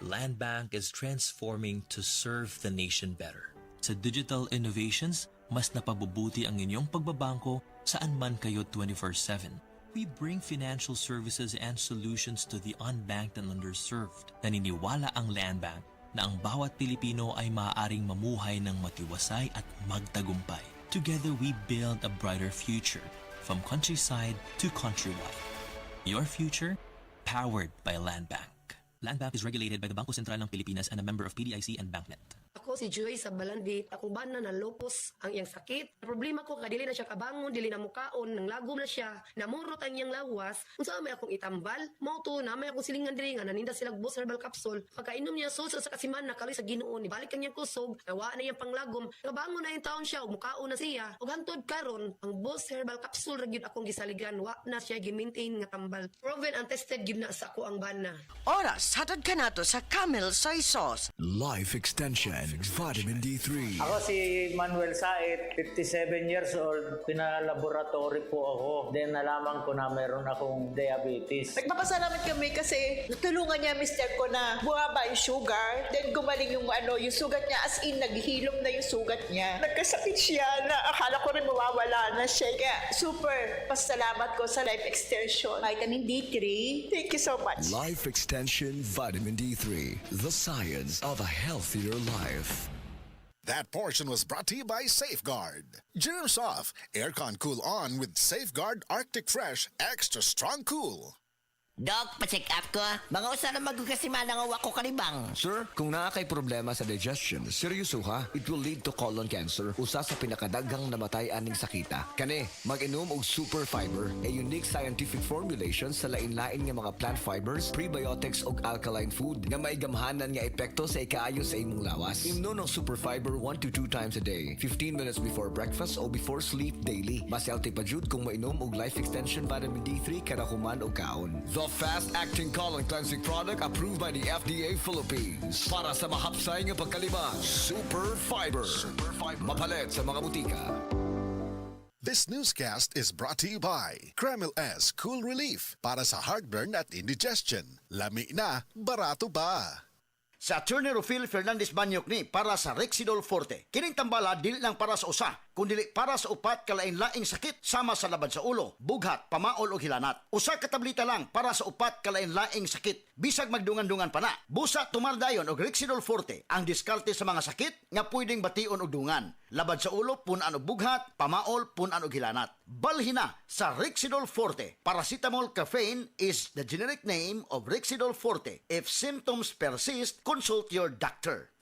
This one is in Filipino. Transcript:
Land Bank is transforming to serve the nation better. Sa digital innovations, mas napabubuti ang inyong pagbabangko saan man kayo 24/7. We bring financial services and solutions to the unbanked and underserved. Naniniwala ang Land Bank na ang bawat Pilipino ay maaaring mamuhay ng matiwasay at magtagumpay. Together we build a brighter future, from countryside to countrywide. Your future, powered by Land Bank. Land Bank is regulated by the Bangko Sentral ng Pilipinas and a member of PDIC and BancNet. Ako si Joy sa Balandit, akong bana na lupus ang iyang sakit. Problema ko kadili na siya kabangon, dili na mukaon, nang lagom na siya, namurot ang iyang lawas. Unsa may akong itambal, mao to na may akong silingan diri nga naninda silang Boss Herbal Capsule. Pagkainom niya sus sa kasiman nakali sa Ginoo, nibalik ang iyang kusog, nawa na iyang panglagom. Kabangon na yung taon siya, ug mukaon na siya. Ug hantod karon, ang Boss Herbal Capsule ra gyud akong gisaligan, wa na siya gi-maintain nga tambal. Proven and tested gyud na sa ako ang bana. Oras, hatod ka na to sa Camel Soy Sauce. Life Extension Vitamin D3. Ako si Manuel Said, 57 years old. Pinalaboratory po ako. Then nalaman ko na meron akong diabetes. Nagpapasalamat kami kasi natulungan niya mister ko na bumaba yung sugar. Then gumaling yung yung sugat niya, as in naghihilom na yung sugat niya. Nagkasakit siya na akala ko rin mawawala na siya. Kaya super pasalamat ko sa Life Extension Vitamin D3. Thank you so much. Life Extension Vitamin D3. The science of a healthier life. That portion was brought to you by Safeguard. Germs off, aircon cool on with Safeguard Arctic Fresh Extra Strong Cool. Doc, pa-check up ko. Mga usa na magkasiman nga wako kalibang. Sir, kung naa kay problema sa digestion, seryoso ha, it will lead to colon cancer, usa sa pinakadaghang namatay aning sakita. Kani, mag-inom og super fiber, a unique scientific formulation sa lain-lain nga mga plant fibers, prebiotics ug alkaline food nga maigamhanan nga epekto sa ikaayo sa imong lawas. Imnon ng super fiber 1 to 2 times a day, 15 minutes before breakfast o before sleep daily. Mas healthy pa jud kung mainom og Life Extension Vitamin D3 kada human o kaon. The fast-acting colon cleansing product approved by the FDA Philippines. Para sa mahapsay nga pagkalibang, Super Fiber. Mapalit sa mga butika. This newscast is brought to you by Kremil S Cool Relief para sa heartburn at indigestion. Lami na, barato pa. Sa Attorney Rufil Fernandez Banyok ni para sa Rexidol Forte. Kining tambala dili lang para sa usa, kundi para sa upat kalain-laing sakit sama sa laban sa ulo, bughat, pamaol o hilanat. Usa ka tableta lang para sa upat kalain-laing sakit, bisag magdungan-dungan pa na. Busa tumaldayon og Rexidol Forte ang diskarte sa mga sakit nga pwedeng bation og dungan. Laban sa ulo punan og bughat, pamaol punan og hilanat. Balhina sa Rexidol Forte. Paracetamol caffeine is the generic name of Rexidol Forte. If symptoms persist, consult your doctor.